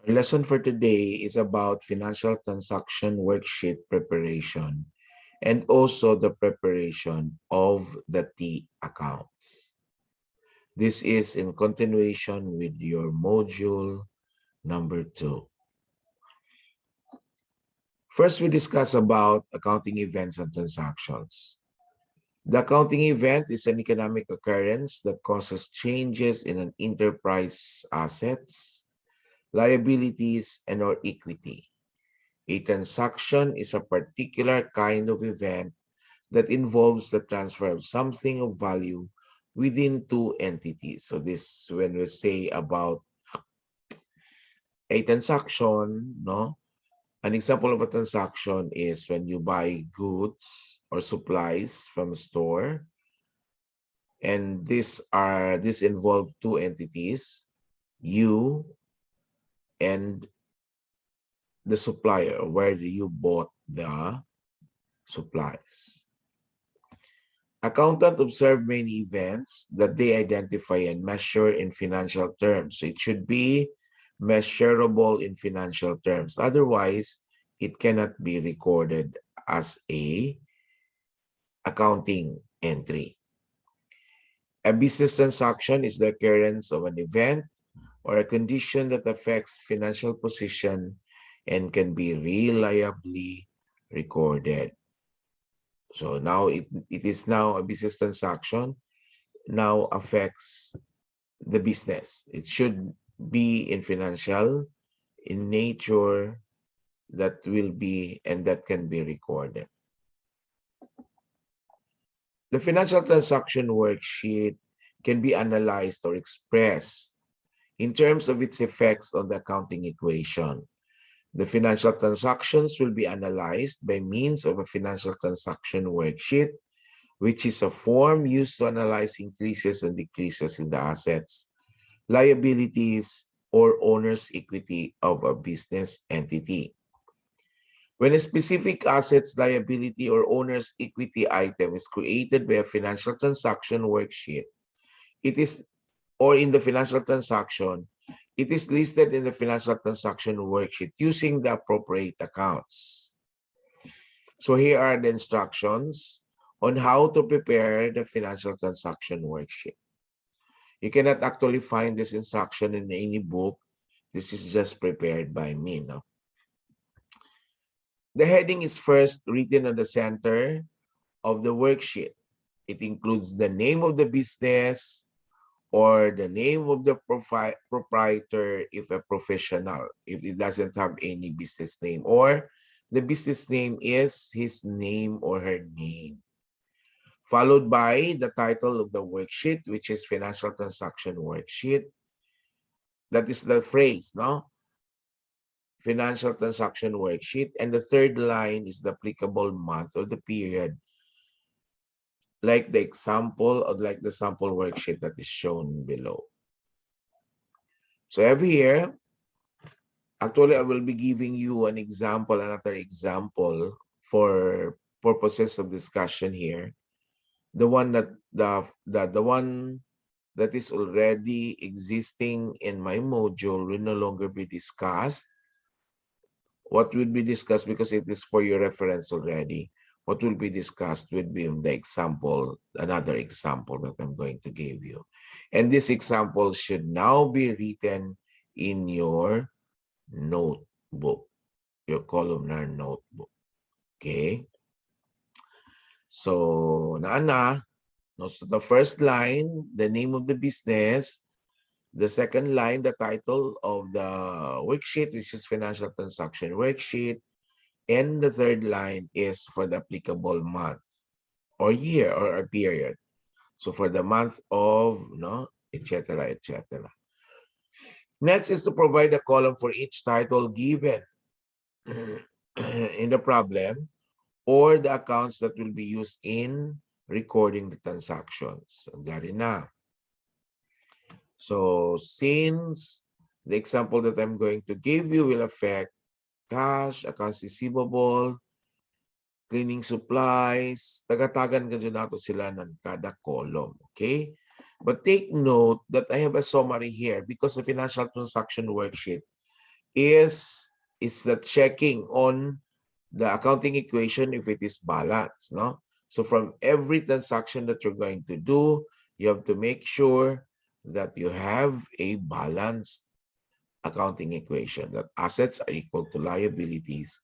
Our lesson for today is about financial transaction worksheet preparation and also the preparation of the T accounts. This is in continuation with your module number 2. First, we discuss about accounting events and transactions. The accounting event is an economic occurrence that causes changes in an enterprise assets, liabilities, and or equity. A transaction is a particular kind of event that involves the transfer of something of value within two entities. So this, when we say about a transaction, no? An example of a transaction is when you buy goods or supplies from a store, and this involve two entities, you and the supplier, where you bought the supplies. Accountants observe many events that they identify and measure in financial terms. So it should be measurable in financial terms. Otherwise, it cannot be recorded as a accounting entry. A business transaction is the occurrence of an event or a condition that affects financial position and can be reliably recorded. So now it is now a business transaction, now affects the business. It should be in financial, in nature, that will be and that can be recorded. The financial transaction worksheet can be analyzed or expressed in terms of its effects on the accounting equation. The financial transactions will be analyzed by means of a financial transaction worksheet, which is a form used to analyze increases and decreases in the assets, liabilities, or owner's equity of a business entity. When a specific assets, liability, or owner's equity item is created by a financial transaction worksheet, it is, or in the financial transaction, it is listed in the financial transaction worksheet using the appropriate accounts. So here are the instructions on how to prepare the financial transaction worksheet. You cannot actually find this instruction in any book. This is just prepared by me. No? The heading is first written on the center of the worksheet. It includes the name of the business, or the name of the proprietor if a professional, if it doesn't have any business name, or the business name is his name or her name. Followed by the title of the worksheet, which is Financial Transaction Worksheet. That is the phrase, no? Financial Transaction Worksheet. And the third line is the applicable month or the period, like the example or like the sample worksheet that is shown below. So every year, actually, I will be giving you an example, another example for purposes of discussion here. The one that the one that is already existing in my module will no longer be discussed. What will be discussed, because it is for your reference already, what will be discussed would be the example, another example that I'm going to give you. And this example should now be written in your notebook, your columnar notebook. Okay? So, so the first line, the name of the business. The second line, the title of the worksheet, which is Financial Transaction Worksheet. And the third line is for the applicable month or year or a period. So for the month of, etc., etc. Next is to provide a column for each title given in the problem or the accounts that will be used in recording the transactions. So since the example that I'm going to give you will affect cash, accounts receivable, cleaning supplies, tagatagan ka dyan nato sila ng kada column, okay? But take note that I have a summary here because the financial transaction worksheet is the checking on the accounting equation if it is balanced, no? So from every transaction that you're going to do, you have to make sure that you have a balanced accounting equation, that assets are equal to liabilities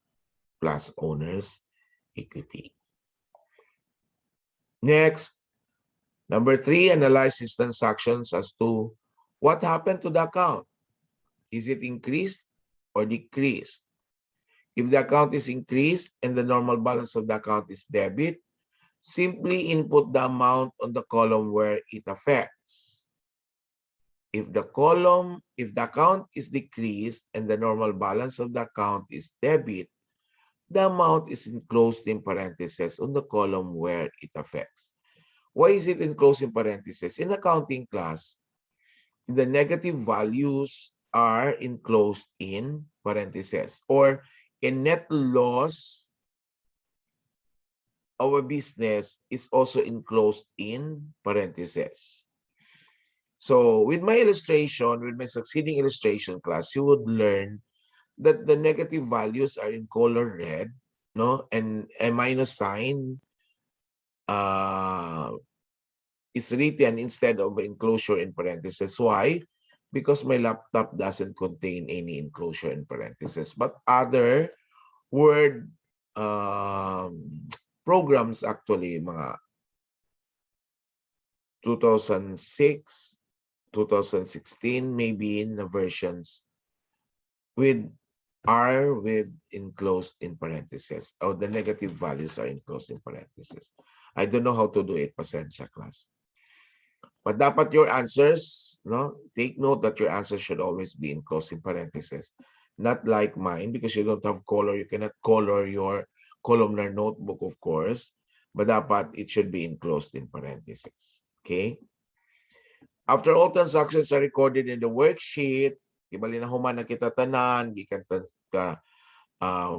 plus owner's equity. Next, number 3, analyze these transactions as to what happened to the account. Is it increased or decreased? If the account is increased and the normal balance of the account is debit, simply input the amount on the column where it affects. If the account is decreased and the normal balance of the account is debit, the amount is enclosed in parentheses on the column where it affects. Why is it enclosed in parentheses? In accounting class, the negative values are enclosed in parentheses, or a net loss of a business is also enclosed in parentheses. So with my illustration, with my succeeding illustration class, you would learn that the negative values are in color red, no, and a minus sign is written instead of enclosure in parentheses. Why? Because my laptop doesn't contain any enclosure in parentheses, but other word programs, actually mga 2006, 2016, maybe in the versions with enclosed in parentheses, or the negative values are enclosed in parentheses. I don't know how to do it, pasensya class. But dapat your answers, no? Take note that your answers should always be enclosed in parentheses. Not like mine, because you don't have color. You cannot color your columnar notebook, of course. But dapat it should be enclosed in parentheses. Okay? After all transactions are recorded in the worksheet, ibali na human na kita tanan, gikan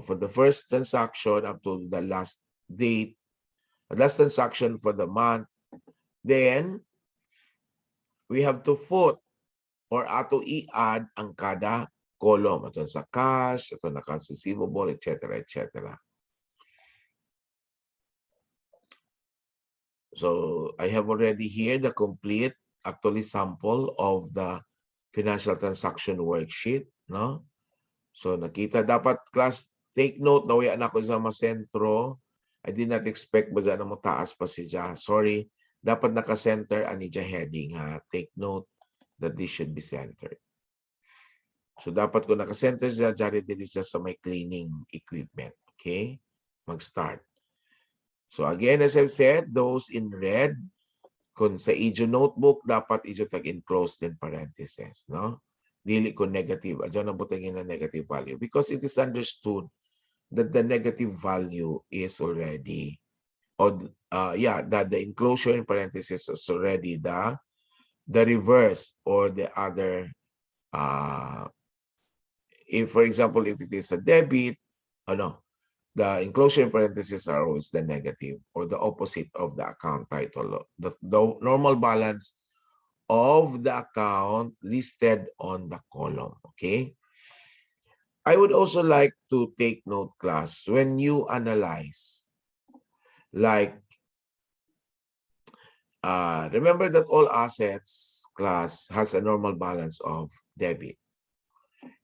for the first transaction up to the last date, the last transaction for the month, then we have to put or ato i-add ang kada column. Ito sa cash, ito na accounts receivable, etc., etc. So I have already here the complete, actually, sample of the financial transaction worksheet, no? So nakita, dapat class, take note na wala ako sa masentro. I did not expect ba na mo taas pa siya. Sorry, dapat naka-center ani dya heading, ha. Take note that this should be centered. So dapat ko naka-center siya, dyan din siya sa may cleaning equipment. Okay? Mag-start. So again, as I've said, those in red, kung sa ijo notebook, dapat ijo tag-enclosed in parentheses, no? Dili ko negative. Adyan na butangin na negative value, because it is understood that the negative value is already, or that the enclosure in parentheses is already the reverse, or the other. If, for example, if it is a debit, the enclosure in parentheses are always the negative, or the opposite of the account title, the normal balance of the account listed on the column. Okay. I would also like to take note, class, when you analyze, like, remember that all assets, class, has a normal balance of debit,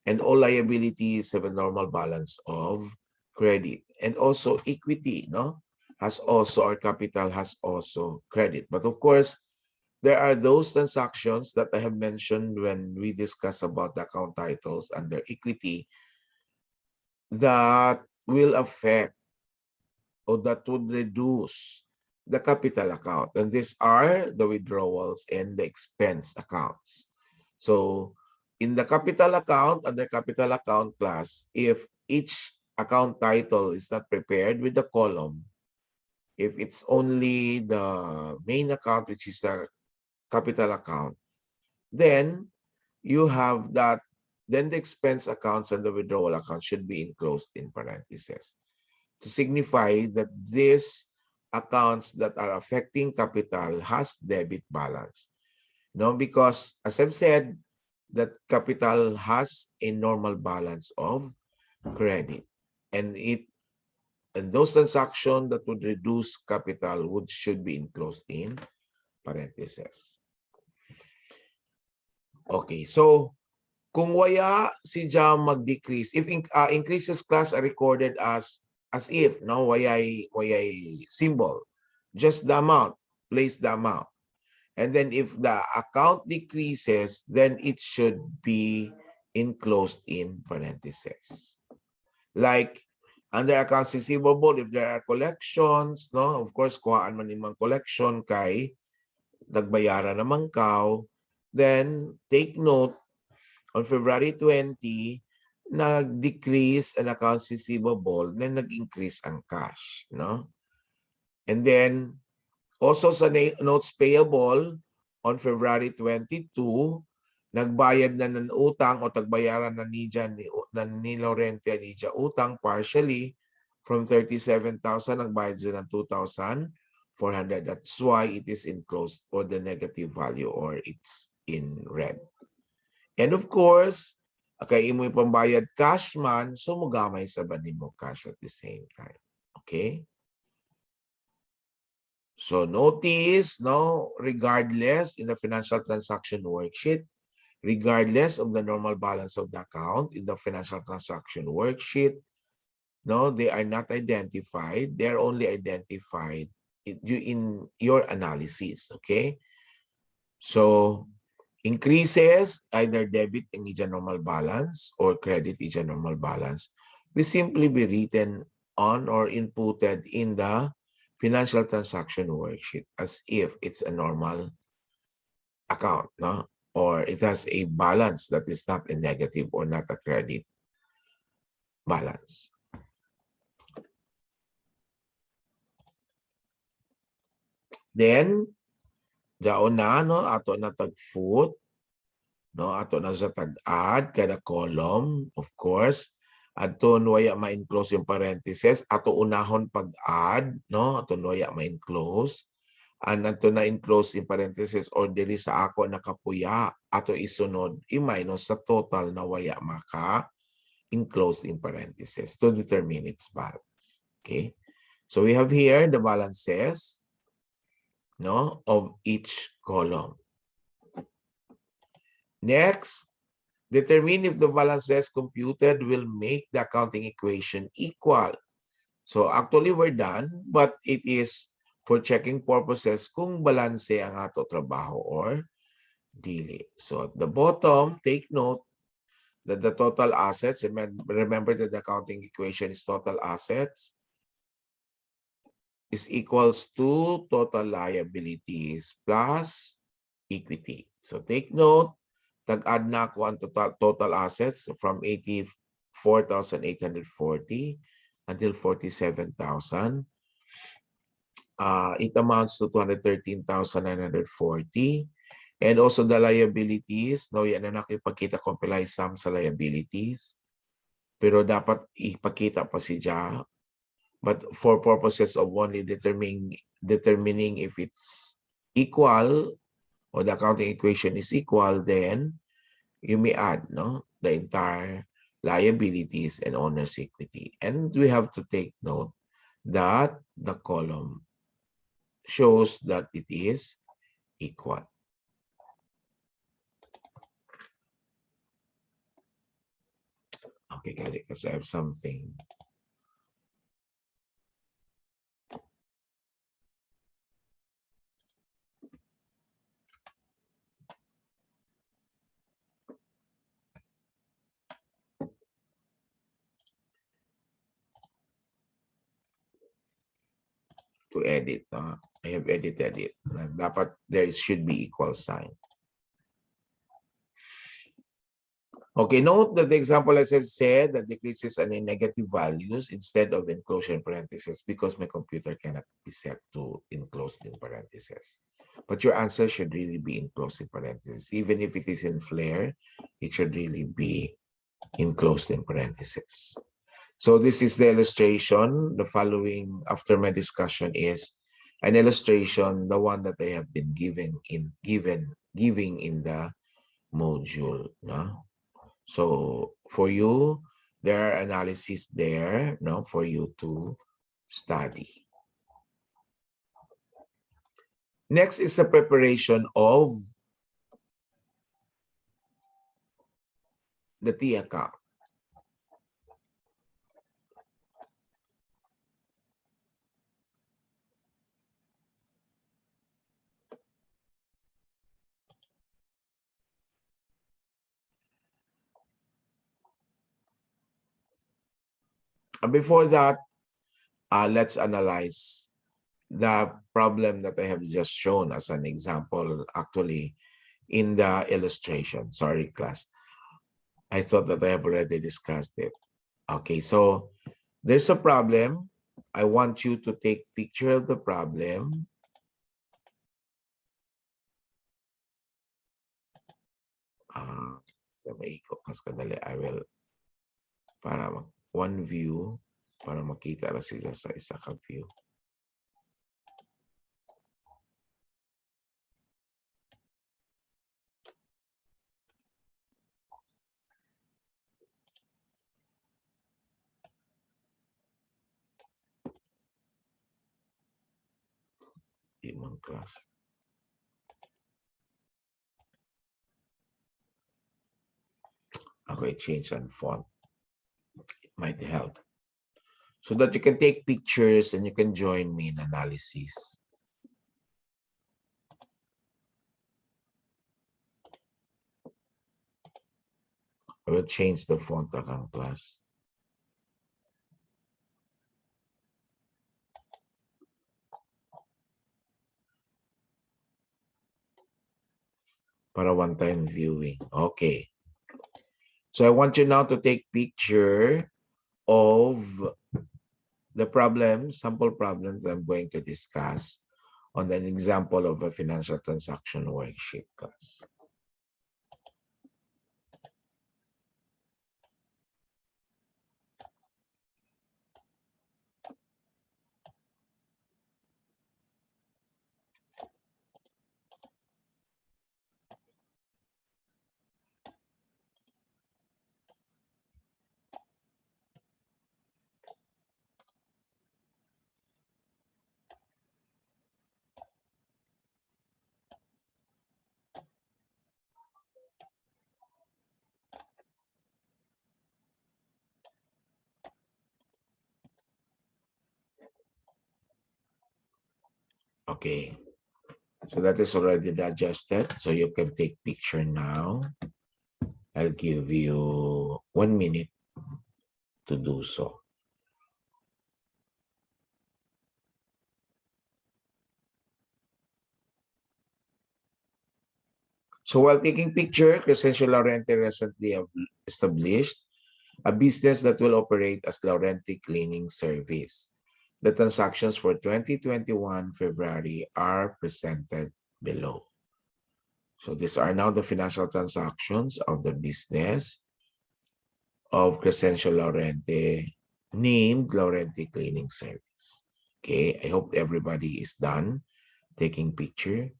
and all liabilities have a normal balance of credit, and also equity, no, has also, or capital has also credit. But of course, there are those transactions that I have mentioned when we discuss about the account titles under equity that will affect, or that would reduce, the capital account. And these are the withdrawals and the expense accounts. So in the capital account, under capital account class, if each account title is not prepared with the column, if it's only the main account, which is the capital account, then you have that, then the expense accounts and the withdrawal accounts should be enclosed in parentheses to signify that these accounts that are affecting capital has debit balance. No, because as I've said, that capital has a normal balance of credit. And those transactions that would reduce capital should be enclosed in parentheses. Okay, so kung waya si Jam mag-decrease, if increases class are recorded as if, no, wayay symbol, just the amount, place the amount. And then if the account decreases, then it should be enclosed in parentheses. Like under accounts receivable, if there are collections, no, of course, kuhaan man imang collection kay nagbayaran naman kaw, then take note, on February 20, nag-decrease ang accounts receivable, then nag-increase ang cash, no? And then, also sa notes payable, on February 22, nagbayad na ng utang o tagbayaran na ni Lorente ni utang partially from 37,000, nagbayad sila ng 2,400. That's why it is enclosed for the negative value or it's in red. And of course, kay imo'y pambayad cash man, so mugamay sa banin mo cash at the same time. Okay? So notice, no, regardless in the financial transaction worksheet, regardless of the normal balance of the account in the financial transaction worksheet, no, they are not identified. They're only identified in your analysis. Okay? So increases, either debit in ija normal balance or credit ija normal balance, will simply be written on or inputted in the financial transaction worksheet as if it's a normal account, no? Or it has a balance that is not a negative or not a credit balance. Then, daon na, no, ato na tag-foot, no, ato na sa tag-add, kada column, of course. Ato waya ma-enclose yung parentheses, ato unahon pag-add, no, ato waya ma-enclose. And ato na enclose in parentheses or dili sa ako nakapuya, ato isunod i-minus sa total na waya maka enclosed in parentheses to determine its balance. Okay? So we have here the balances, no, of each column. Next, determine if the balances computed will make the accounting equation equal. So actually we're done, but it is for checking purposes kung balanse ang ato trabaho or dili. So at the bottom, take note that the total assets, remember that the accounting equation is total assets, is equals to total liabilities plus equity. So take note, tag-add na ako ang total assets from 84,840 until 47,000. It amounts to 213,940. And also the liabilities, no, yan na nakipagkita compile sum sa liabilities. Pero dapat ipakita pa si Ja. But for purposes of only determining if it's equal or the accounting equation is equal, then you may add, no, the entire liabilities and owner's equity. And we have to take note that the column shows that it is equal. Okay, got it, because I have something. To edit, I have edited it. Dapat there should be equal sign. Okay, note that the example as I've said that decreases any negative values instead of enclosure in parentheses because my computer cannot be set to enclosed in parentheses. But your answer should really be enclosed in parentheses. Even if it is in flare, it should really be enclosed in parentheses. So this is the illustration. The following after my discussion is an illustration, the one that I have been giving in the module. No? So for you, there are analyses there, no, for you to study. Next is the preparation of the T account. Before that, let's analyze the problem that I have just shown as an example, actually, in the illustration. Sorry, class. I thought that I have already discussed it. Okay, so there's a problem. I want you to take picture of the problem. Sa maikot mas kadali, I will, para one view, para makita na sila sa isa ka view. Imang class. Okay, change and font. It might help. So that you can take pictures and you can join me in analysis. I will change the font akang class. Para one-time viewing. Okay. So I want you now to take picture of the problem, sample problems I'm going to discuss on an example of a financial transaction worksheet class. Okay, so that is already digested. So you can take picture now. I'll give you 1 minute to do so. So while taking picture, Crescencio Laurenti recently established a business that will operate as Laurenti Cleaning Service. The transactions for 2021 February are presented below. So these are now the financial transactions of the business of Crescencio Laurenti, named Laurenti Cleaning Service. Okay, I hope everybody is done taking picture.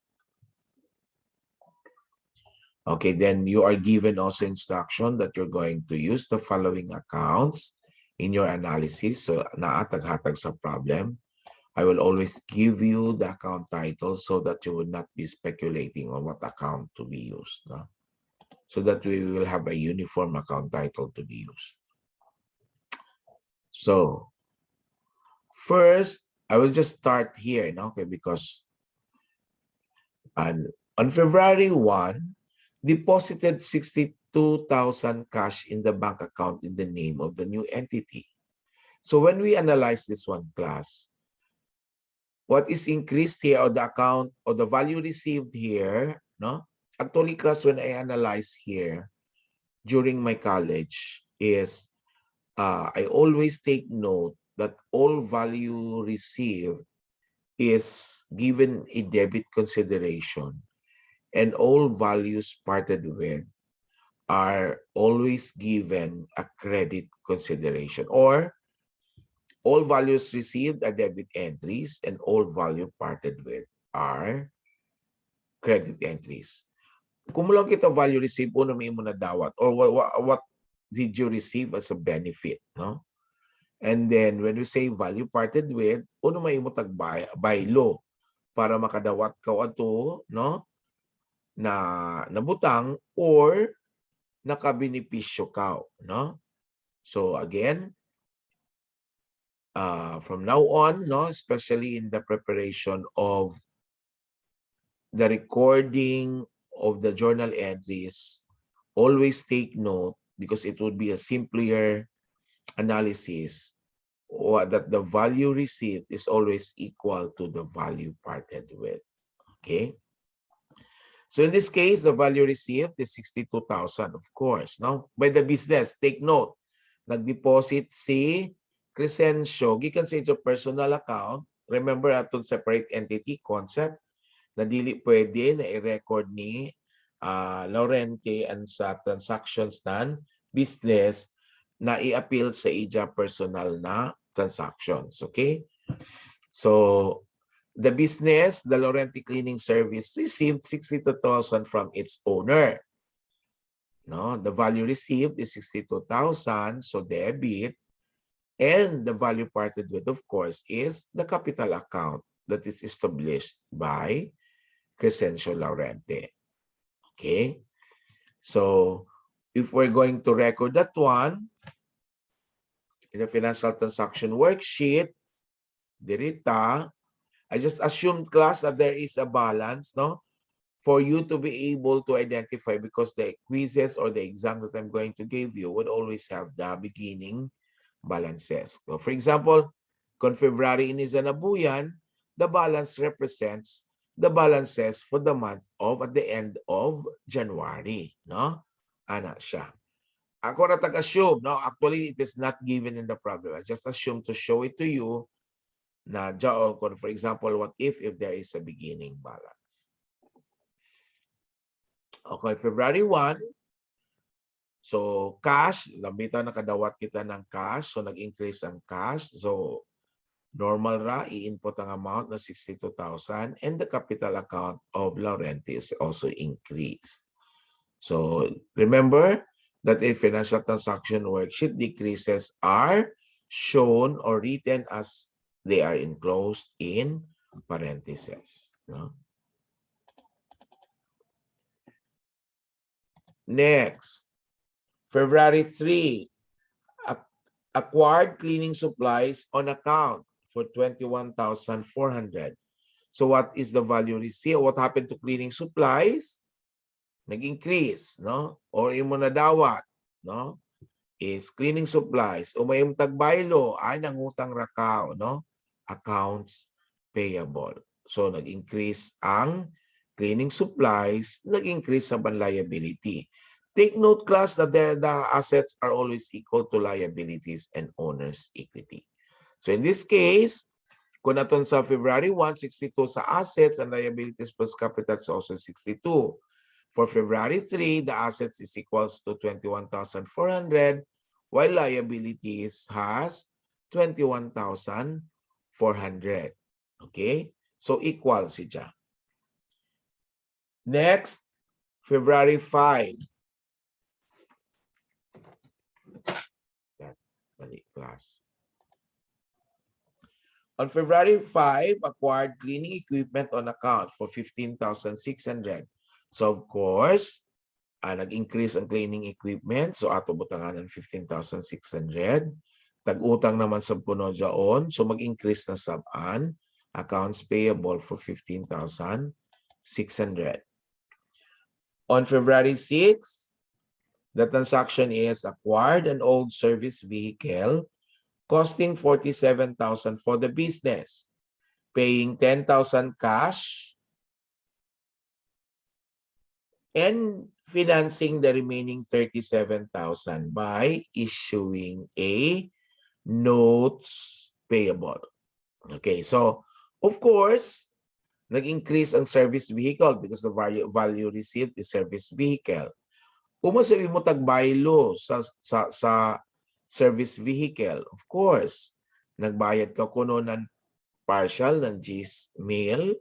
Okay, then you are given also instruction that you're going to use the following accounts in your analysis. So naatag-hatag sa problem. I will always give you the account title so that you would not be speculating on what account to be used. No? So that we will have a uniform account title to be used. So first, I will just start here, okay, because on February 1, deposited 62,000 cash in the bank account in the name of the new entity. So when we analyze this one, class, what is increased here, or the account or the value received here, no? Actually, class, when I analyze here during my college is I always take note that all value received is given a debit consideration, and all values parted with are always given a credit consideration, or all values received are debit entries and all value parted with are credit entries. Kumulang kita value received, uno may mo na dawat, or what did you receive as a benefit, no? And then when we say value parted with, uno may mo tagbaylo para makadawat ka ato, no? Na nabutang or nakabenepisyo ka, no? So again, from now on, no, especially in the preparation of the recording of the journal entries, always take note because it would be a simpler analysis that the value received is always equal to the value parted with. Okay? So in this case, the value received is 62,000, of course. Now, by the business, take note, nag-deposit si Crescencio, gikan sa ito personal account. Remember, atong separate entity concept, na dili pwede na i-record ni Laurente and sa transactions ng business na i-appeal sa ija personal na transactions. Okay? So, the business, the Laurenti Cleaning Service, received 62,000 from its owner. No, the value received is 62,000, so debit. And the value parted with, of course, is the capital account that is established by Crescencio Laurente. Okay? So, if we're going to record that one, in the financial transaction worksheet, dirita, I just assumed, class, that there is a balance, no? For you to be able to identify, because the quizzes or the exam that I'm going to give you would always have the beginning balances. So for example, kung February iniza na buyan, the balance represents the balances for the month of at the end of January, no? Ana siya. Ako na tag-assume, no? Actually, it is not given in the problem. I just assume to show it to you na, for example, what if there is a beginning balance? Okay, February 1, so cash, lambitan nakadawat kita ng cash, so nag-increase ang cash. So normal ra, i-input ang amount na 62,000 and the capital account of Laurenti is also increased. So remember that a financial transaction worksheet, decreases are shown or written as they are enclosed in parentheses. No? Next, February 3, acquired cleaning supplies on account for 21,400. So what is the value received? What happened to cleaning supplies? Nag-increase, no? Or imo na dawat, no? Is cleaning supplies. O may tagbaylo, ay nangutang rakaw, no? Accounts payable. So nag-increase ang cleaning supplies, nag-increase ang liability. Take note, class, that the assets are always equal to liabilities and owner's equity. So in this case, kung naton sa February 1, 62 sa assets and liabilities plus capital is also 62. For February 3, the assets is equals to 21,400 while liabilities has 21,400. Okay? So equal siya. Next, February 5. Class. On February 5, acquired cleaning equipment on account for 15,600. So of course, nag-increase ang cleaning equipment. So ato butangan ng 15,600. Tag-utang naman sa puno dyan. So mag-increase na sab-an. Accounts payable for 15,600. On February 6, the transaction is acquired an old service vehicle costing 47,000 for the business, paying 10,000 cash and financing the remaining 37,000 by issuing a notes payable. Okay, so of course, nag-increase ang service vehicle because the value received is service vehicle. Kung masabi mo tagbaylo sa service vehicle, of course, nagbayad ka kuno ng partial ng GIS meal.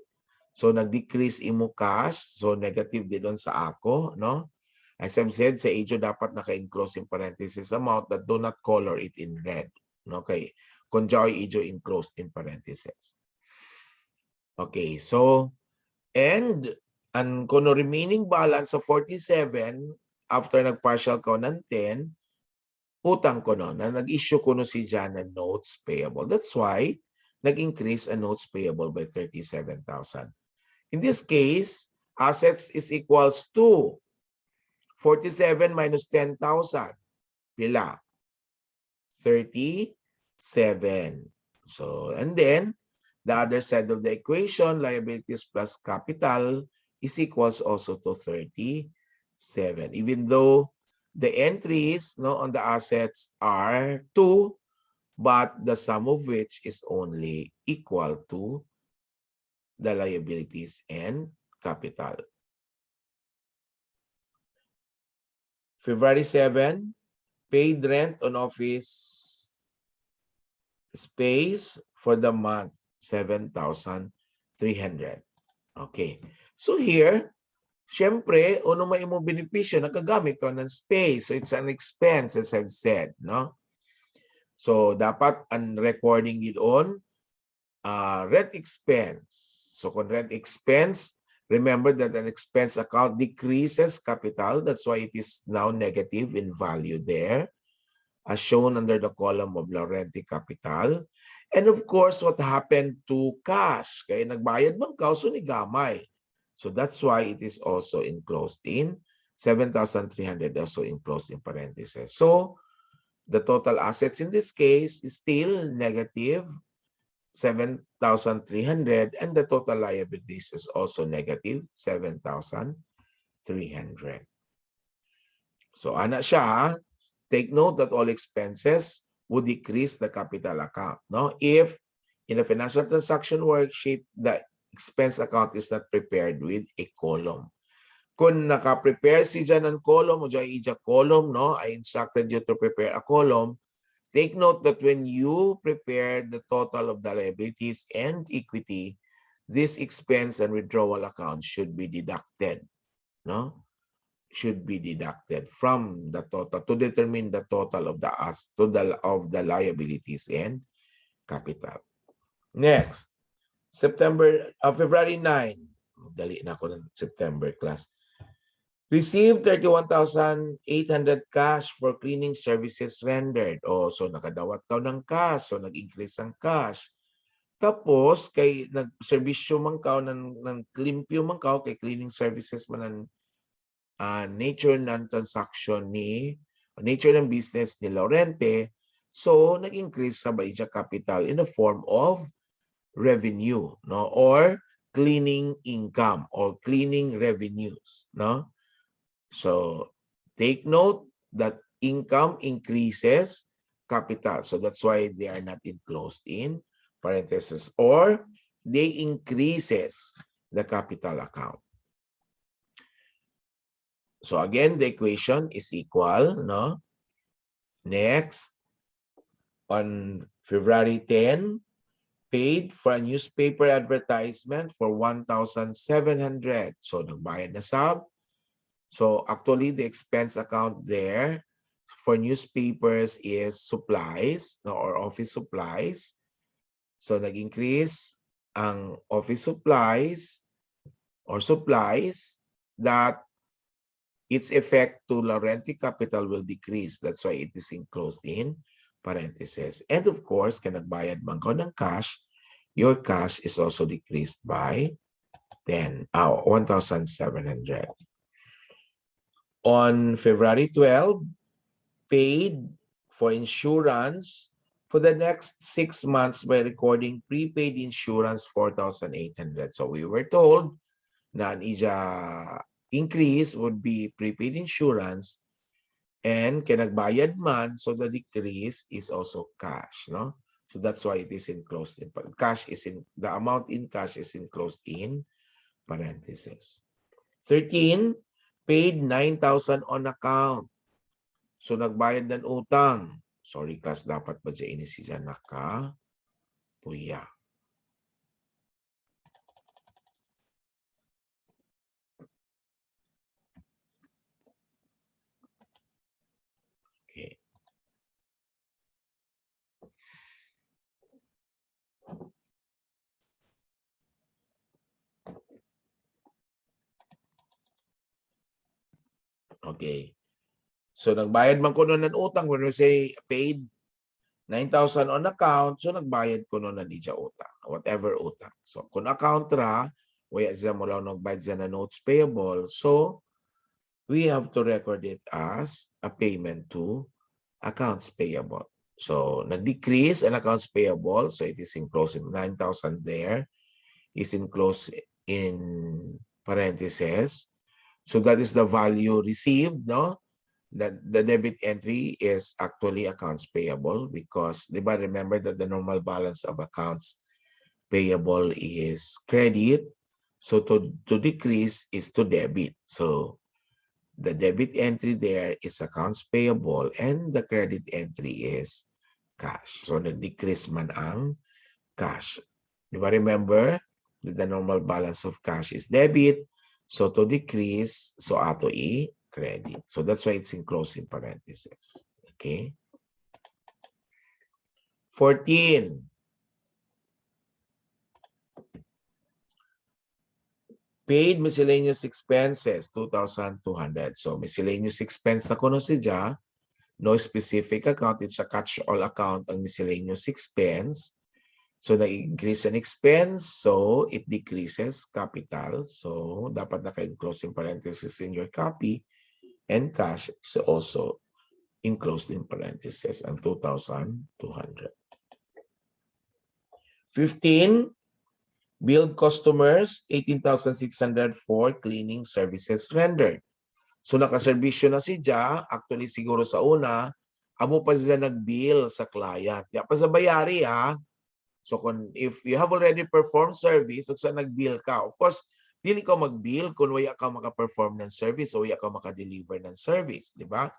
So, nag-decrease imo cash. So, negative din doon sa ako, no? As I've said, sa Ajo dapat naka-enclose in parenthesis amount that do not color it in red. Okay. Kung Joy Ajo enclosed in parenthesis. Okay. So, and kuno remaining balance sa 47, after nag-partial ko ng 10, utang ko no, na nag-issue ko no si Jan ng notes payable. That's why, nag-increase ang notes payable by 37,000. In this case, assets is equals to 47 minus 10,000. Pila? 37. So, and then, the other side of the equation, liabilities plus capital, is equals also to 37. Even though the entries on the assets are 2, but the sum of which is only equal to the liabilities and capital. February 7, paid rent on office space for the month, 7,300. Okay. So here, syempre, ano may mo benepisyo, nakagamit ko ng space. So it's an expense, as I've said, no? So dapat ang recording doon, rent expense. So kung rent expense, remember that an expense account decreases capital. That's why it is now negative in value there, as shown under the column of la rente capital. And of course, what happened to cash? Kaya nagbayad man ka, so ni gamay. So that's why it is also enclosed in 7,300, also enclosed in parentheses. So the total assets in this case is still negative 7,300, and the total liabilities is also negative 7,300. So ana siya, take note that all expenses would decrease the capital account. No, if in a financial transaction worksheet, the expense account is not prepared with a column. Kung naka-prepare si dyan ng column, o dyan ija column, no, I instructed you to prepare a column. Take note that when you prepare the total of the liabilities and equity, this expense and withdrawal account should be deducted, no? Should be deducted from the total to determine the total of the liabilities and capital. Next, February 9. Dali na ako ng September class. Received 31,800 cash for cleaning services rendered. So nakadawat ka ng cash. So nag-increase ang cash. Tapos, kay nag-servisyo man ka ng limpyo man ka, kay cleaning services man ang nature ng transaction nature ng business ni Laurente. So nag-increase sa Baija capital in the form of revenue, no, or cleaning income or cleaning revenues, no? So take note that income increases capital. So that's why they are not enclosed in parentheses, or they increases the capital account. So again, the equation is equal, no? Next, on February 10, paid for a newspaper advertisement for 1,700. So nagbayad na sab. So actually, the expense account there for newspapers is supplies, no, or office supplies. So nag-increase ang office supplies or supplies, that its effect to la rente capital will decrease. That's why it is enclosed in parentheses. And of course, kung nagbayad man ko ng cash, your cash is also decreased by 1,700. On February 12, paid for insurance for the next 6 months by recording prepaid insurance 4,800. So we were told na ang increase would be prepaid insurance, and kinagbayad man, so the decrease is also cash, no? So that's why it is enclosed in cash. The amount in cash is enclosed in parentheses. 13, paid 9,000 on account. So nagbayad ng utang. Sorry class, dapat ba dyan ini siya naka puya. Okay. So, nagbayad man ko nun ng utang. When we say paid 9,000 on account, so nagbayad ko nun na di siya utang. Whatever utang. So, kung account ra, waya siya mo lang nagbayad siya na notes payable. So, we have to record it as a payment to accounts payable. So, nag-decrease an accounts payable. So, it is enclosed in 9,000 there. Is enclosed in parentheses. So, that is the value received, no? The debit entry is actually accounts payable because, di ba, remember that the normal balance of accounts payable is credit. So, to decrease is to debit. So, the debit entry there is accounts payable and the credit entry is cash. So, nag-decrease man ang cash. Di ba remember that the normal balance of cash is debit. So, to decrease, so ato i-credit. So, that's why it's enclosed in parentheses. Okay? 14. Paid miscellaneous expenses, 2,200. So, miscellaneous expense na kuno siya. No specific account. It's a catch-all account ang miscellaneous expense. So, nag-increase an expense. So, it decreases capital. So, dapat naka-enclose in parentheses in your copy. And cash is also enclosed in parentheses ang 2,200. 15. Billed customers, 18,600 for cleaning services rendered. So nakaserbisyo na si Ja, actually siguro sa una, amo pa siya nag-bill sa client. Di pa sa bayari ha. So if you have already performed service, so sa nag-bill ka, of course, dili ka mag-bill kung wala ka maka-perform ng service o wala ka maka-deliver ng service, di ba?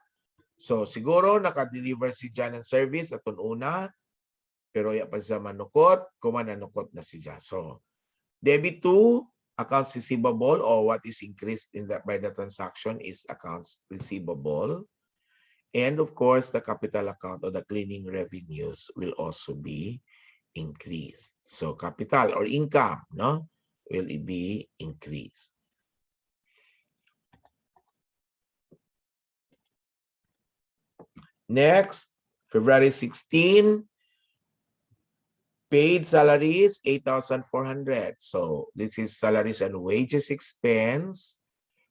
So siguro naka-deliver si Ja ng service atong una, pero wala pa siya manukot, kumananukot na si Ja. So debit to accounts receivable, or what is increased in that by the transaction is accounts receivable. And of course, the capital account or the cleaning revenues will also be increased. So capital or income, no, will be increased. Next, February 16, paid salaries, 8,400. So this is salaries and wages expense.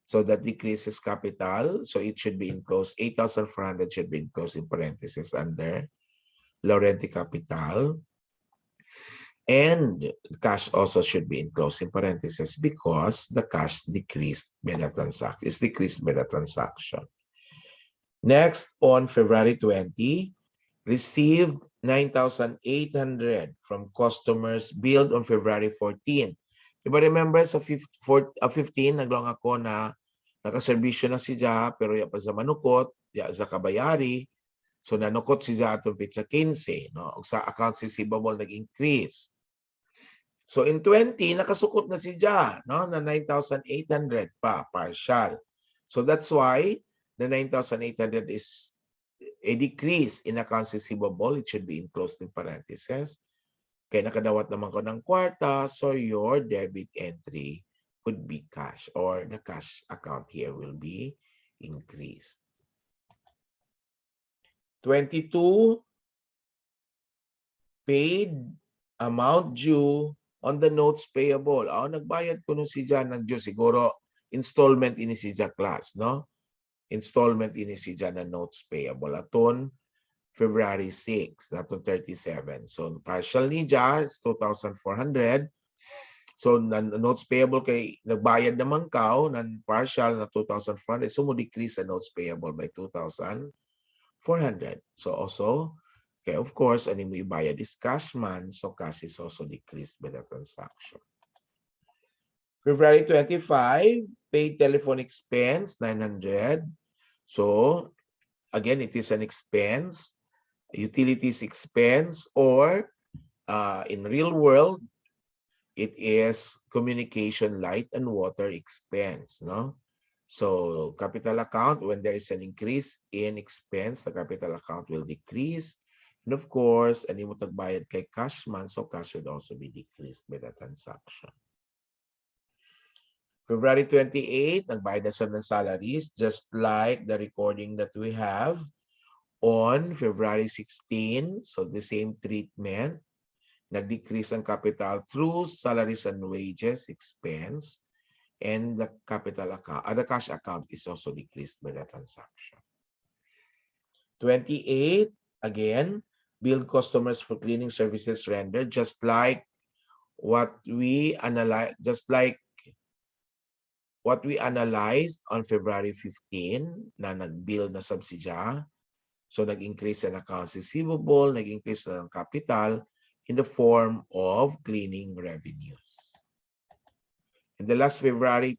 So that decreases capital. So it should be enclosed. 8,400 should be enclosed in parentheses under Laurenti capital. And cash also should be enclosed in parentheses because the cash decreased by the transaction. Is decreased by the transaction. Next, on February 20, received 9,800 from customers billed on February 14. Diba remember sa 15, naglong ako na nakaserbisyo na si Ja, pero ya pa sa manukot, ya sa kabayari. So nanukot si Ja atong pizza 15. No? Sa accounts receivable nag-increase. So in 20, nakasukot na si Ja, no? Na 9,800 pa, partial. So that's why the 9,800 is a decrease in accounts receivable. It should be enclosed in parentheses. Kaya nakadawat naman ko ng kwarta, so your debit entry could be cash, or the cash account here will be increased. 22, paid amount due on the notes payable. Nagbayad ko nung si Jan ng due. Siguro installment ini si Jan class, no? Installment ini si Jan na notes payable. Aton, February 6, nato 37. So, partial ni Ja is 2,400. So, notes payable kay nagbayad naman kao, ng partial na 2,400. So, mo decrease sa notes payable by 2,400. So, also, okay, of course, ano mo ibayad is cash man. So, cash is also decreased by the transaction. February 25, paid telephone expense, 900. So, again, it is an expense. Utilities expense, or in real world, it is communication, light, and water expense. No? So capital account, when there is an increase in expense, the capital account will decrease. And of course, ani mo tagbayad kay cash man, so cash would also be decreased by the transaction. February 28, nagbayad na sa ng salaries, just like the recording that we have on February 16. So the same treatment. Nag-decrease ang capital through salaries and wages expense, and the capital account, the cash account is also decreased by the transaction. 28, again, billed customers for cleaning services rendered, just like what we analyze, on February 15 na nag-bill na subsidya. So nag-increase ang accounts receivable, nag-increase ang capital in the form of cleaning revenues. And the last February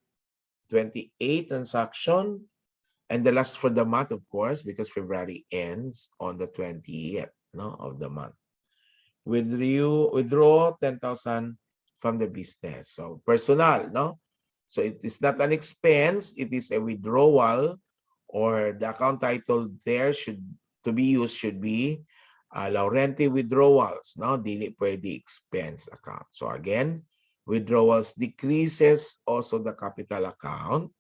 28 transaction, and the last for the month, of course, because February ends on the 20th of the month. Withdraw 10,000 from the business. So personal, no? So it is not an expense, it is a withdrawal, or the account title there to be used should be Laurenti withdrawals, no? Dili pwede expense account. So again, withdrawals decreases also the capital account.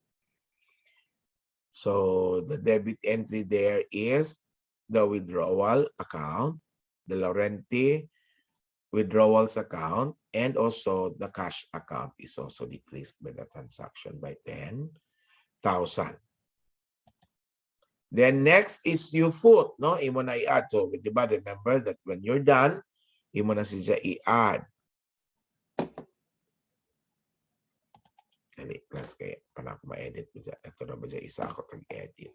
So the debit entry there is the withdrawal account, the Laurenti withdrawals account, and also the cash account is also decreased by the transaction by 10,000. Then next is you put, no? Imo na i-add. So, diba, remember that when you're done, imo na siya i-add. Dali, class kaya pa ako ma-edit. Ito na ba siya isa ako tag-edit.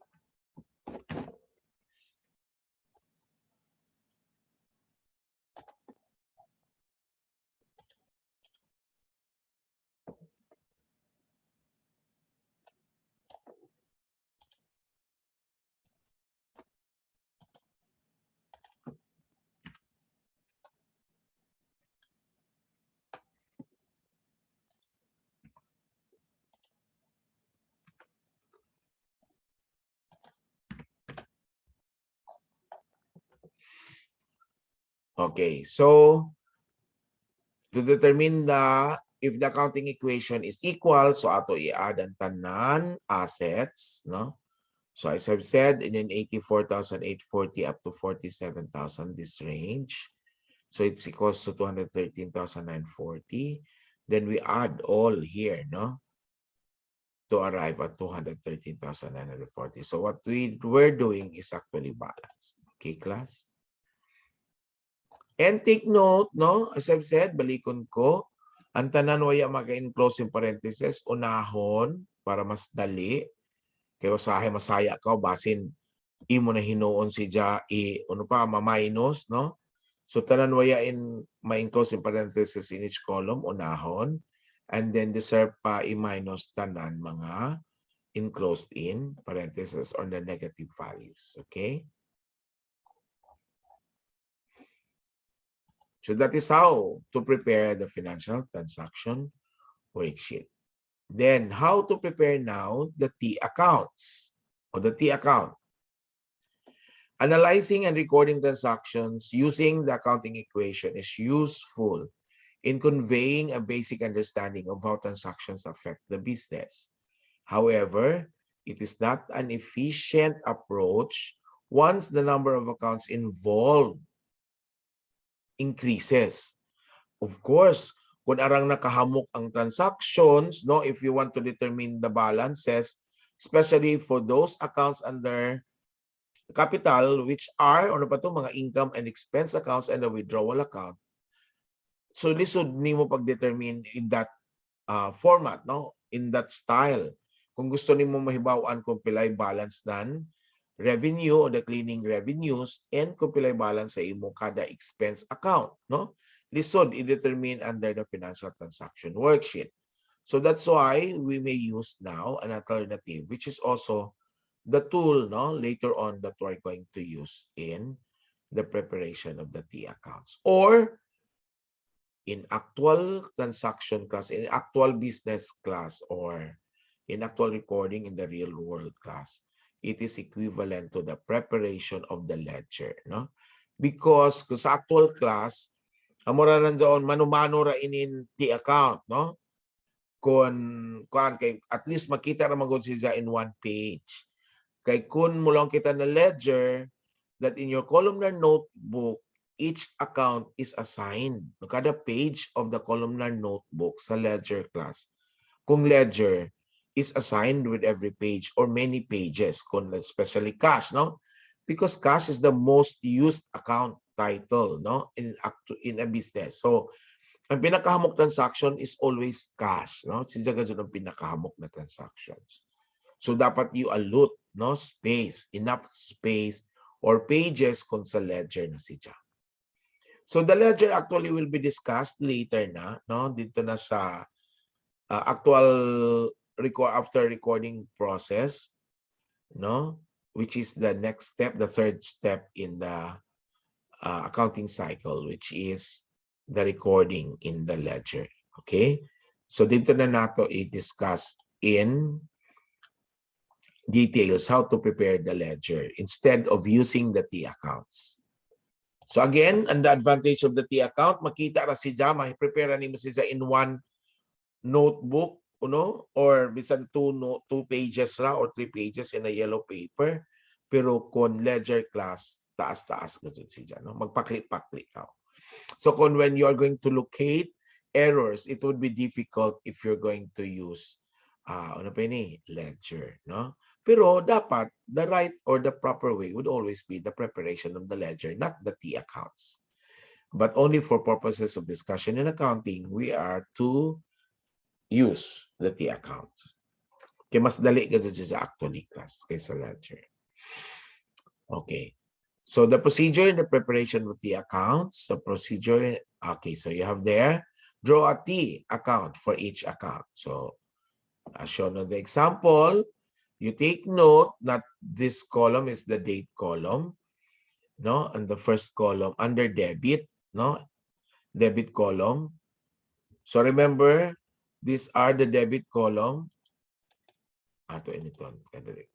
Okay, so to determine if the accounting equation is equal, so ato i-add ang tanan assets, no? So as I've said, in an 84,840 up to 47,000, this range. So it's equals to 213,940. Then we add all here, no? To arrive at 213,940. So what we're doing is actually balanced. Okay, class? And take note, no? As I've said, balikon ko, ang tanan waya maka-enclose in parentheses, unahon para mas dali. Kaya usahay masaya ka, basin imo na hinuon si ja ma-minus, no? So tanan waya ma-enclose in parentheses in each column, unahon, and then deserve pa i-minus tanan mga enclosed in parentheses or the negative values. Okay? So that is how to prepare the financial transaction worksheet. Then how to prepare now the T accounts or the T account. Analyzing and recording transactions using the accounting equation is useful in conveying a basic understanding of how transactions affect the business. However, it is not an efficient approach once the number of accounts involved increases. Of course, kung arang nakahamok ang transactions, no, if you want to determine the balances, especially for those accounts under capital, which are, ano pa to, mga income and expense accounts and the withdrawal account. So lisod nimo pag-determine in that format, no, in that style. Kung gusto nimo mahibaw-an kung pilay balance nan revenue or the cleaning revenues and kung pilay balance sa imo kada expense account, no? Lisod i-determine under the financial transaction worksheet. So that's why we may use now an alternative, which is also the tool, no, later on that we're going to use in the preparation of the T accounts, or in actual transaction class, in actual business class, or in actual recording in the real world class. It is equivalent to the preparation of the ledger, no? Because kung sa actual class, amora nandiyon mano-mano ra inin T account, no? kay at least makita naman gud siya in one page. Kay kun mo lang kita na ledger that in your columnar notebook, each account is assigned. Kada page of the columnar notebook sa ledger class, kung ledger is assigned with every page or many pages, kung especially cash, no? Because cash is the most used account title, no, in a business. So ang pinakahamok transaction is always cash, no? Siya gud ang pinakahamok na transactions. So dapat you allot, no, space, enough space or pages kung sa ledger na siya. So the ledger actually will be discussed later na, no, dito na sa actual after recording process, no, which is the next step, the third step in the accounting cycle, which is the recording in the ledger. Okay, so dito na nato i-discuss in details how to prepare the ledger instead of using the T accounts. So again, and the advantage of the T account, makita ra siya, ma-prepare ni mo siya in one notebook, no, or bisan two pages ra or 3 pages in a yellow paper. Pero kon ledger class, taas-taas gud siya, no, magpaklik-paklik ka. So when you are going to locate errors, it would be difficult if you're going to use ledger, no? Pero dapat the right or the proper way would always be the preparation of the ledger, not the T accounts. But only for purposes of discussion in accounting, we are to use the T accounts. Kaya mas dali ka sa actually class kaysa ledger. Okay. So the procedure in the preparation of the accounts, the procedure, okay, so you have there, draw a T account for each account. So as shown on the example, you take note that this column is the date column, no? And the first column under debit, no? Debit column. So remember, these are the debit column. Ato initon, kadali.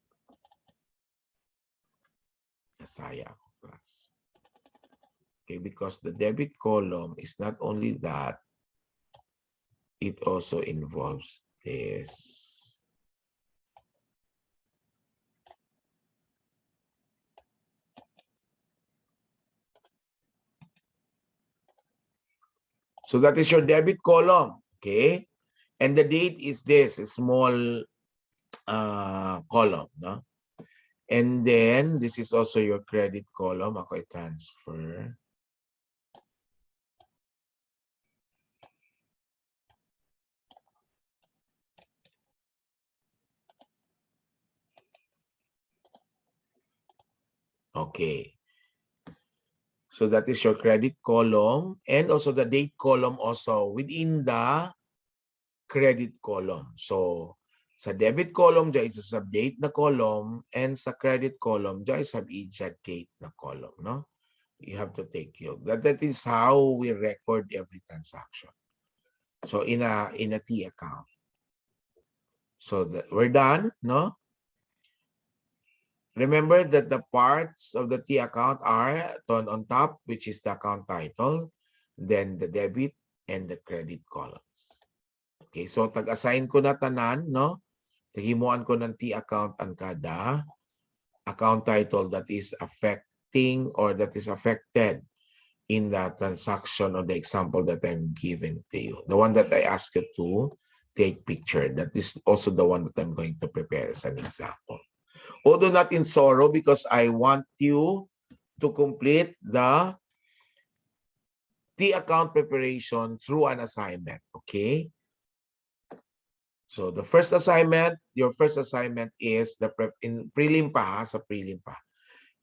Nasaya ako, class. Okay, because the debit column is not only that, it also involves this. So that is your debit column, okay? And the date is this, a small column, no? And then this is also your credit column. Ako i-transfer. Okay. So that is your credit column and also the date column also within the credit column. So sa debit column, dyan is sa date na column and sa credit column, dyan is sa date na column, no? You have to take note. That is how we record every transaction. So in a T account. So we're done, no? Remember that the parts of the T account are on top, which is the account title, then the debit and the credit columns. Okay, so tag-assign ko na tanan, no? Tagimuan ko ng T account ang kada account title that is affecting or that is affected in the transaction or the example that I'm giving to you. The one that I asked you to take picture. That is also the one that I'm going to prepare as an example. Although not in sorrow, because I want you to complete the T account preparation through an assignment, okay? So the first assignment, your first assignment is the prelim pa, sa prelim pa,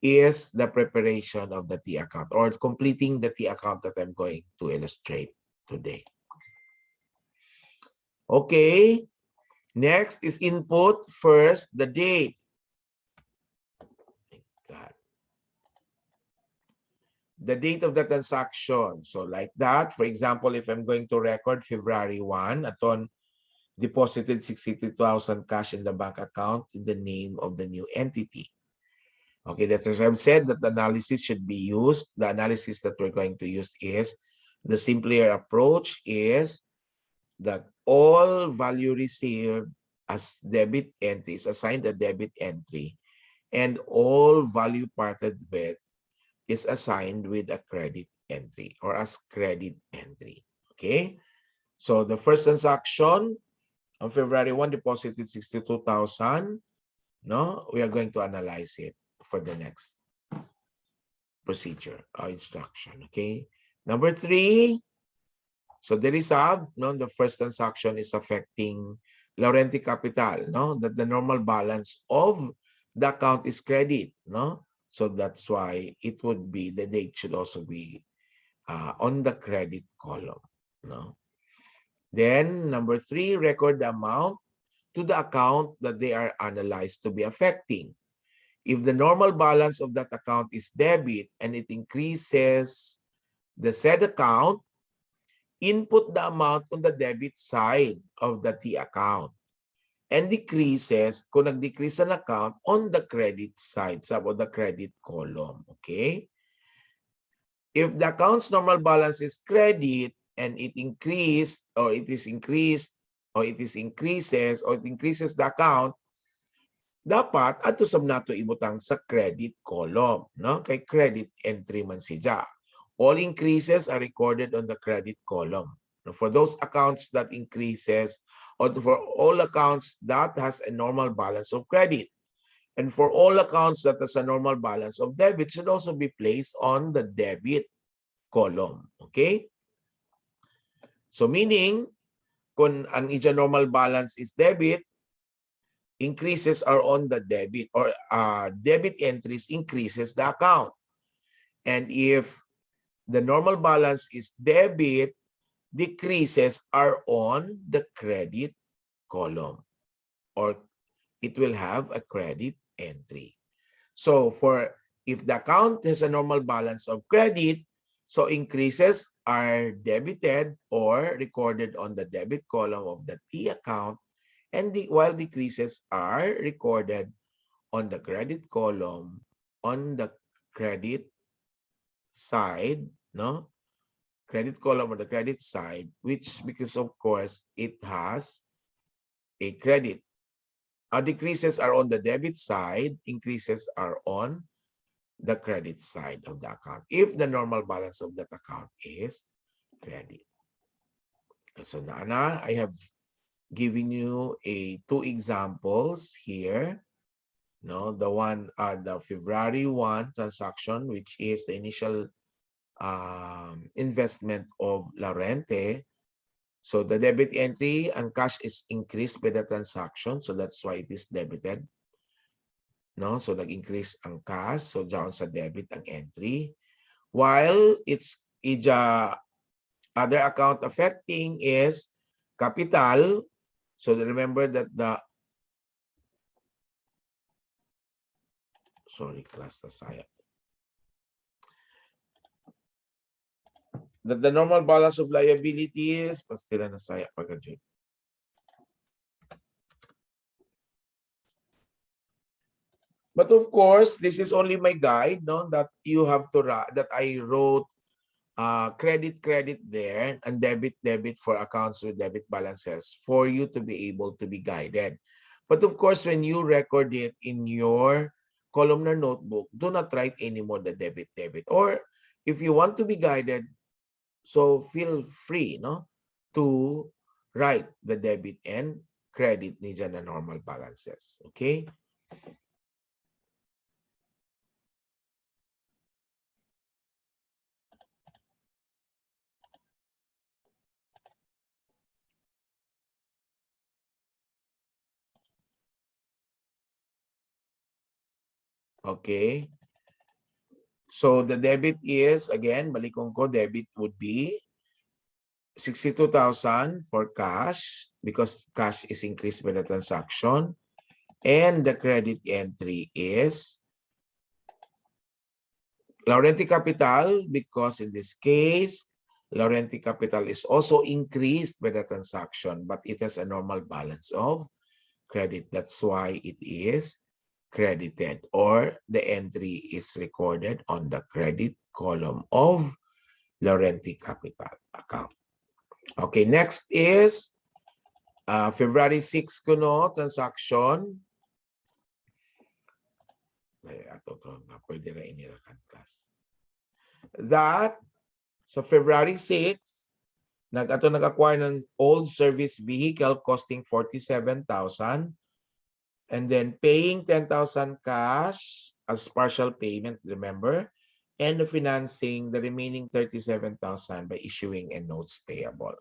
is the preparation of the T account or completing the T account that I'm going to illustrate today. Okay, next is input first, the date. The date of the transaction. So like that, for example, if I'm going to record February 1, aton deposited 62,000 cash in the bank account in the name of the new entity. Okay, that's as I've said, that the analysis should be used. The analysis that we're going to use is the simpler approach is that all value received as debit entry is assigned a debit entry, and all value parted with is assigned with a credit entry or as credit entry. Okay? So the first transaction on February 1 deposited 62,000. No, we are going to analyze it for the next procedure or instruction. Okay? Number 3, so the result, no, the first transaction is affecting Laurenti capital, no, that the normal balance of the account is credit, no, so that's why it would be, the date should also be on the credit column, no. Then number 3, record the amount to the account that they are analyzed to be affecting. If the normal balance of that account is debit and it increases the said account, input the amount on the debit side of the T account and decreases kung nag-decrease an account on the credit side, sub of the credit column. Okay? If the account's normal balance is credit and it increased or it is increased or it is increases or it increases the account, dapat ato sab nato ibutang sa credit column, no? Kay credit entry man siya. All increases are recorded on the credit column. For those accounts that increases, or for all accounts that has a normal balance of credit, and for all accounts that has a normal balance of debit, should also be placed on the debit column. Okay? So meaning, kung ang ija normal balance is debit, increases are on the debit, or debit entries increases the account. And if the normal balance is debit, decreases are on the credit column, or it will have a credit entry. So if the account has a normal balance of credit, so increases are debited or recorded on the debit column of the T account, and while decreases are recorded on the credit column on the credit side, no? Credit column on the credit side, which because of course it has a credit. Our decreases are on the debit side, increases are on the credit side of the account if the normal balance of that account is credit. So Nana, I have given you two examples here. No, the one the February 1 transaction, which is the initial investment of Laurenti. So the debit entry and cash is increased by the transaction, so that's why it is debited. No, so nag-increase ang cash, so down sa debit ang entry. While it's other account affecting is capital. So remember that class na saya. That the normal balance of liabilities, pastila na saya pagka-June. But of course, this is only my guide, no? That you have to that I wrote credit there and debit for accounts with debit balances for you to be able to be guided. But of course, when you record it in your columnar notebook, do not write anymore the debit. Or if you want to be guided, so feel free, no, to write the debit and credit ni dyan na normal balances. Okay? Okay. So the debit is, again, balikong ko, debit would be 62,000 for cash because cash is increased by the transaction. And the credit entry is Laurenti capital because in this case, Laurenti capital is also increased by the transaction, but it has a normal balance of credit. That's why it is credited, or the entry is recorded on the credit column of Laurenti capital account. Okay, next is February 6 kuno transaction. Pwede na inilakan class. That sa February 6, nag-acquire ng old service vehicle costing 47,000 and then paying 10,000 cash as partial payment, remember? And financing the remaining 37,000 by issuing a notes payable.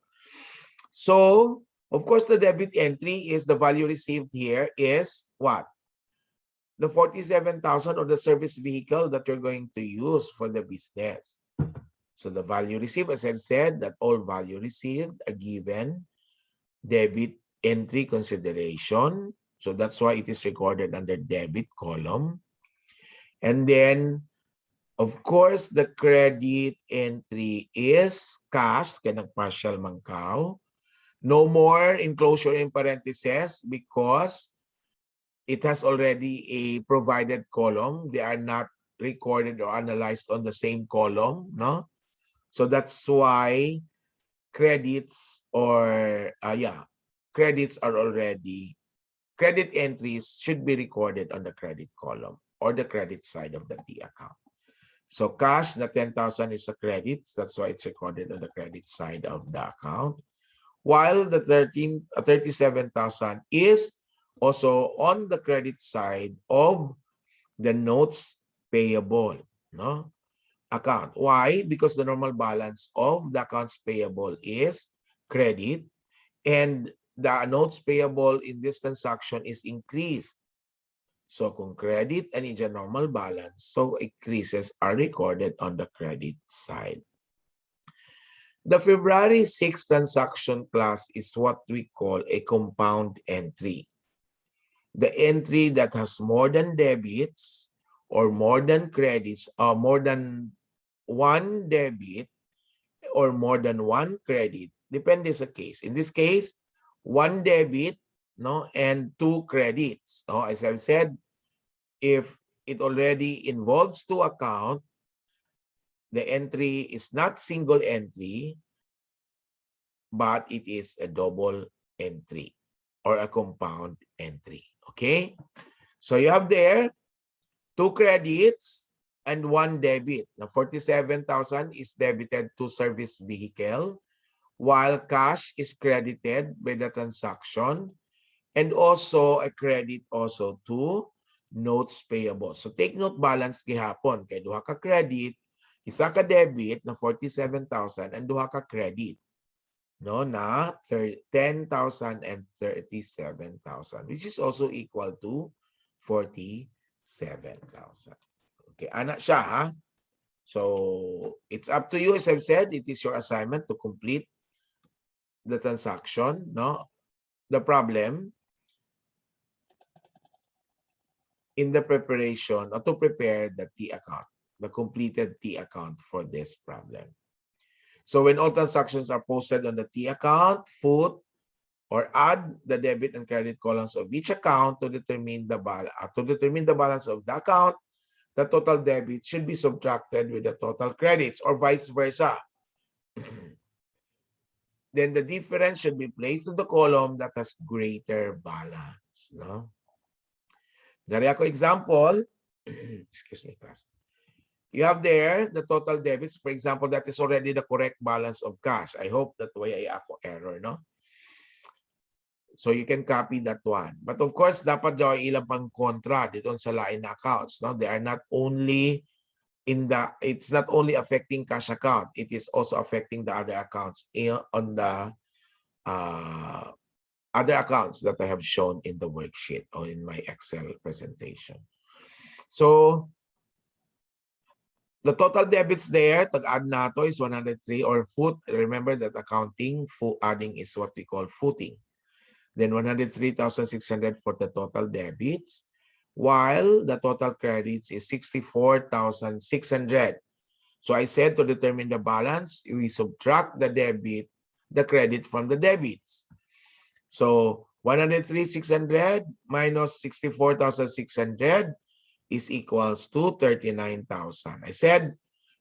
So, of course, the debit entry is the value received here is what? The 47,000 or the service vehicle that you're going to use for the business. So the value received, as I've said, that all value received are given debit entry consideration. So that's why it is recorded under debit column. And then, of course, the credit entry is cash, kaya nag-partial mangkaw. No more enclosure in parentheses because it has already a provided column. They are not recorded or analyzed on the same column, no? So that's why credits or credits are already, credit entries should be recorded on the credit column or the credit side of the T account. So cash, the 10,000 is a credit. That's why it's recorded on the credit side of the account. While the 37,000 is also on the credit side of the notes payable, no? Account. Why? Because the normal balance of the accounts payable is credit and the notes payable in this transaction is increased. So kung credit and it's a normal balance, so increases are recorded on the credit side. The February 6 transaction class is what we call a compound entry. The entry that has more than debits or more than credits or more than one debit or more than one credit, depends the case. In this case, one debit, no, and two credits. No, as I've said, if it already involves two accounts, the entry is not single entry, but it is a double entry or a compound entry. Okay, so you have there two credits and one debit. Now 47,000 is debited to service vehicle, while cash is credited by the transaction, and also a credit also to notes payable. So take note balance gihapon kay duha ka credit, isa ka debit na 47,000 and duha ka credit, no, na 10,000 and 37,000, which is also equal to 47,000. Okay, anak siya, ha? So it's up to you. As I've said, it is your assignment to complete the transaction, no? The problem in the preparation or to prepare the T account, the completed T account for this problem. So when all transactions are posted on the T account, foot or add the debit and credit columns of each account to determine the balance of the account. The total debit should be subtracted with the total credits or vice versa. Then the difference should be placed in the column that has greater balance. No? Dari ako example, excuse me, class. You have there the total debits. For example, that is already the correct balance of cash. I hope that way ay ako error, no? So you can copy that one. But of course, dapat daw ilang pang kontra dito sa lain na accounts, no? They are not only it's not only affecting cash account, it is also affecting the other accounts on the other accounts that I have shown in the worksheet or in my Excel presentation. So the total debits there, tag-add nato is 103 or foot. Remember that accounting, adding is what we call footing. Then 103,600 for the total debits, while the total credits is 64,600. So I said to determine the balance, we subtract the credit from the debits. So 103,600 minus 64,600 is equals to 39,000. I said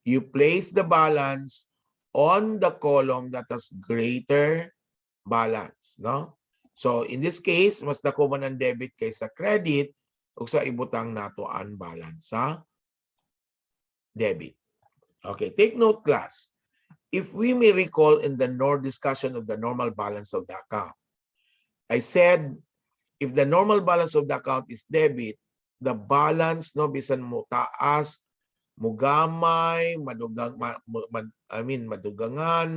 you place the balance on the column that has greater balance, no? So in this case, mas dako man ang debit kaysa credit ug sa ibutang nato ang balance sa debit. Okay, take note class. If we may recall in the discussion of the normal balance of the account, I said if the normal balance of the account is debit, the balance no bisan mo taas, mugamay, madugangan,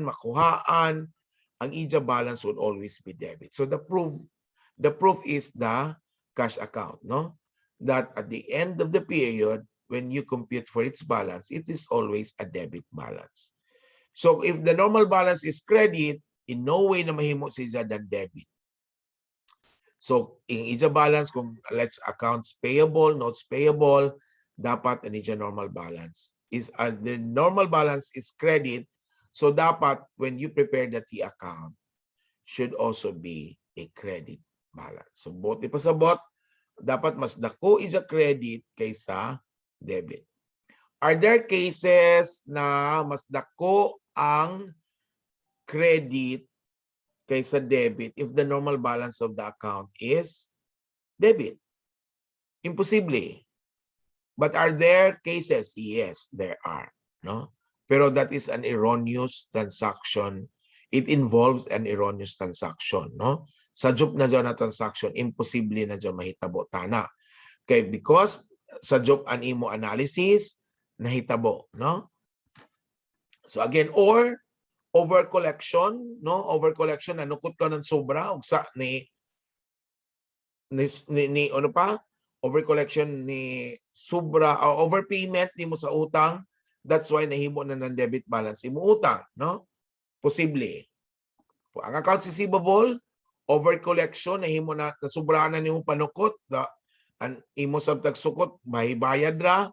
makuhaan, ang ija balance would always be debit. So the proof is the cash account, no? That at the end of the period, when you compute for its balance, it is always a debit balance. So if the normal balance is credit, in no way na mahimo siya the debit. So in ija balance, kung let's accounts payable, notes payable, dapat ang ija normal balance. The normal balance is credit. So dapat when you prepare the T account, should also be a credit balance. So both ipasabot, dapat mas dako ija credit kaysa debit. Are there cases na mas dako ang credit kaysa debit if the normal balance of the account is debit? Imposible. But are there cases? Yes, there are. No? Pero that is an erroneous transaction. It involves an erroneous transaction. No? Sa job na dyan na transaction, imposible na dyan mahitabo tana. Okay, because sa job an imo analysis, nahitabo. No? So again, or over collection, no? Over collection, nanukot ka ng sobra, ugsa ni ano pa? Over collection ni sobra, overpayment ni mo sa utang. That's why nahimo na ng debit balance imo utang, no? Posible. Ang accounts receivable, over collection, nahimo na nasubrahan na nimo panukot, an imo sabtag sukot, bayad ra.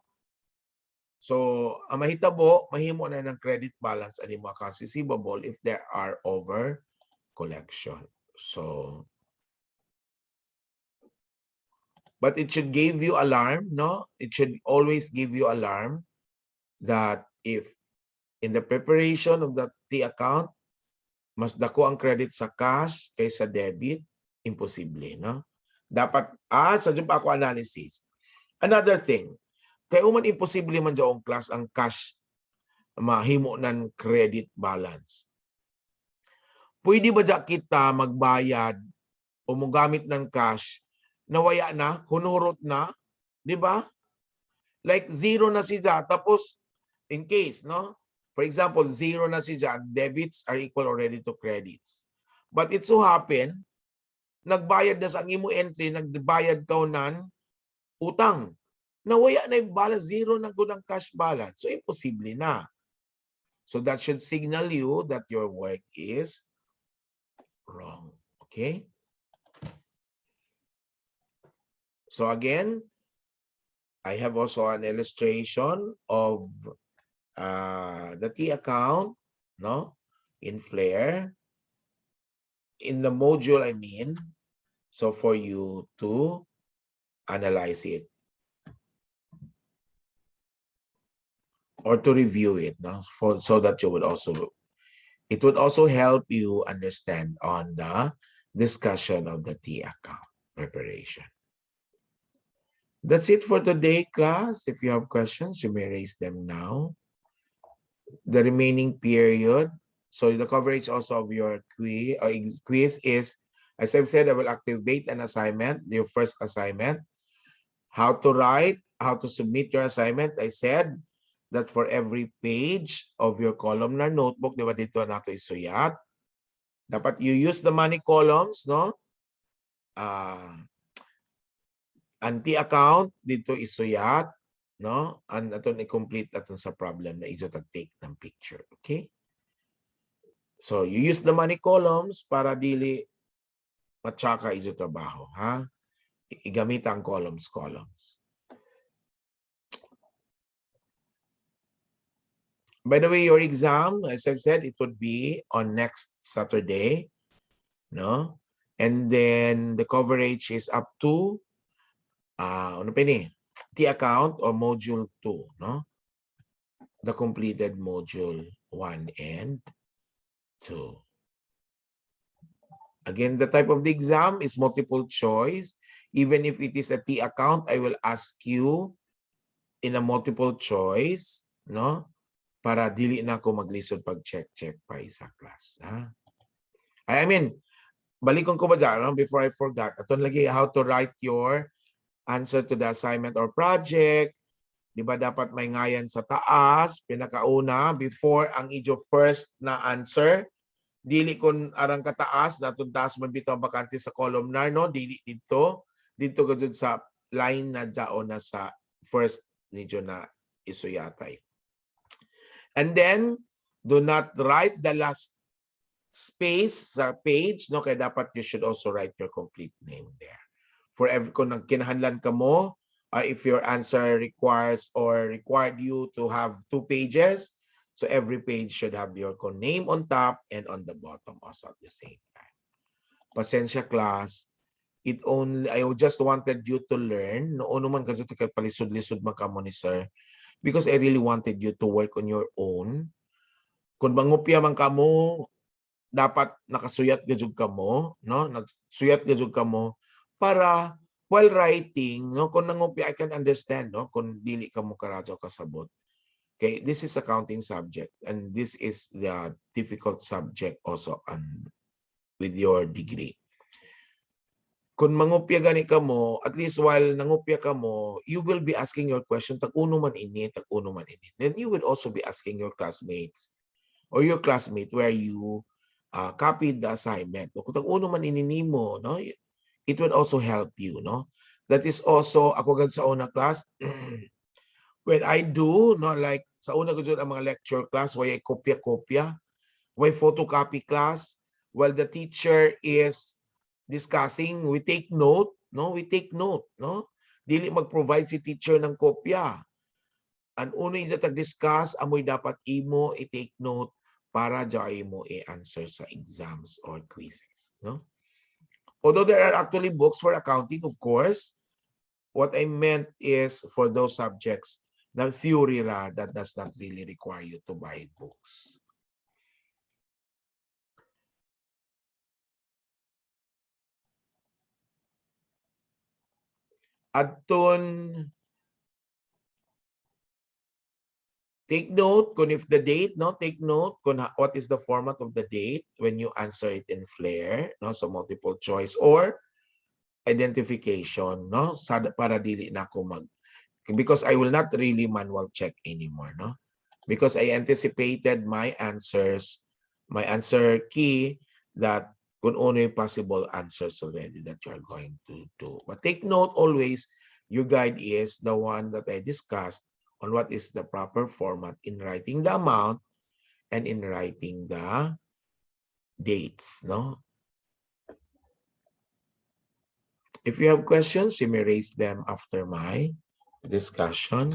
So, ang mahitabo, mahimo na ng credit balance ang imo accounts receivable if there are over collection. So, but it should give you alarm, no? It should always give you alarm that if in the preparation of the T account, mas dako ang credit sa cash kaysa debit, imposible, no? Dapat, sa dyan pa ako analysis. Another thing, kaya uman imposible man dyan class ang cash mahimo ng credit balance. Pwede ba dyan kita magbayad o magamit ng cash nawaya na, hunurot na, di ba? Like zero na siya, tapos in case, no? For example, zero na siya, debits are equal already to credits. But it so happen, nagbayad na sa ang imo entry, nagbayad ka ng utang. Nawaya na yung balance, zero na gud ang cash balance. So, imposible na. So, that should signal you that your work is wrong. Okay? So, again, I have also an illustration of the T account, no? In Flare. In the module, I mean. So, for you to analyze it. Or to review it, no? So that you would also, it would also help you understand on the discussion of the T account preparation. That's it for today, class. If you have questions, you may raise them now. The remaining period, so the coverage also of your quiz is, as I've said, I will activate an assignment, your first assignment. How to write, how to submit your assignment. I said that for every page of your columnar notebook, di ba dito nato isuyat? Dapat you use the money columns, no? Anti account dito isuyat, no? And aton i-complete aton sa problem na ijo tag-take ng picture, okay? So you use the money columns para dili matsaka ijo trabaho, ha? Igamit ang columns. By the way, your exam, as I've said, it would be on next Saturday, no? And then the coverage is up to ano pa ni? T account or module 2, no? The completed module 1 and 2. Again, the type of the exam is multiple choice. Even if it is a T account, I will ask you in a multiple choice, no? Para dili na ako maglisod pag check pa sa class. Ha? I mean, balikon ko ba dyan, no? Before I forgot, aton lagi how to write your answer to the assignment or project. Di ba dapat may ngayan sa taas, pinakauna, before ang ijo first na answer. Dili kon arang kataas, natong taas man bitaw bakante sa columnar, no? Dili dito. Dito gud sa line na dao na sa first nijo na isuyatay. And then, do not write the last space sa page, no? Kaya dapat you should also write your complete name there. For every kung kinahanglan ka mo, if your answer requires or required you to have 2 pages, so every page should have your name on top and on the bottom also at the same time. Pasensya class, I just wanted you to learn. Noon man kadto kay palisod-lisod man kamo ni sir, because I really wanted you to work on your own. Kung mangupya man kamo, dapat nakasuyat gyud kamo, no? Nagsuyat gyud kamo para while writing, no, kung nangupya I can understand, no, kung dili kamo karadyo kasabot. Okay, this is accounting subject and this is the difficult subject also with your degree. Kung mangupya gani kamo, at least while nangupya kamo, you will be asking your question, tag-uno man ini. Then you will also be asking your classmates or your classmate where you copied the assignment. Kung tag-uno man ini mo, no? It will also help you, no? That is also, ako gan sa una class, when I do, no, like sa una ko dyan ang mga lecture class, why kopya-kopya, why photocopy class, while the teacher is discussing, we take note, no? We take note, no? Dili mag-provide si teacher ng kopya. Ang uno yung tag-discuss, amoy dapat imo i-take note para dyan mo i-answer sa exams or quizzes, no? Although there are actually books for accounting, of course, what I meant is for those subjects, the theory that does not really require you to buy books. Adton, take note kung if the date, no? Take note kung what is the format of the date when you answer it in Flair, no? So multiple choice or identification, no? Para dili na ako because I will not really manual check anymore, no? Because I anticipated my answers, my answer key that kung ano yung possible answers already that you're going to do. But take note always, your guide is the one that I discussed on what is the proper format in writing the amount and in writing the dates, no? If you have questions, you may raise them after my discussion.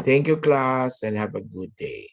Thank you, class, and have a good day.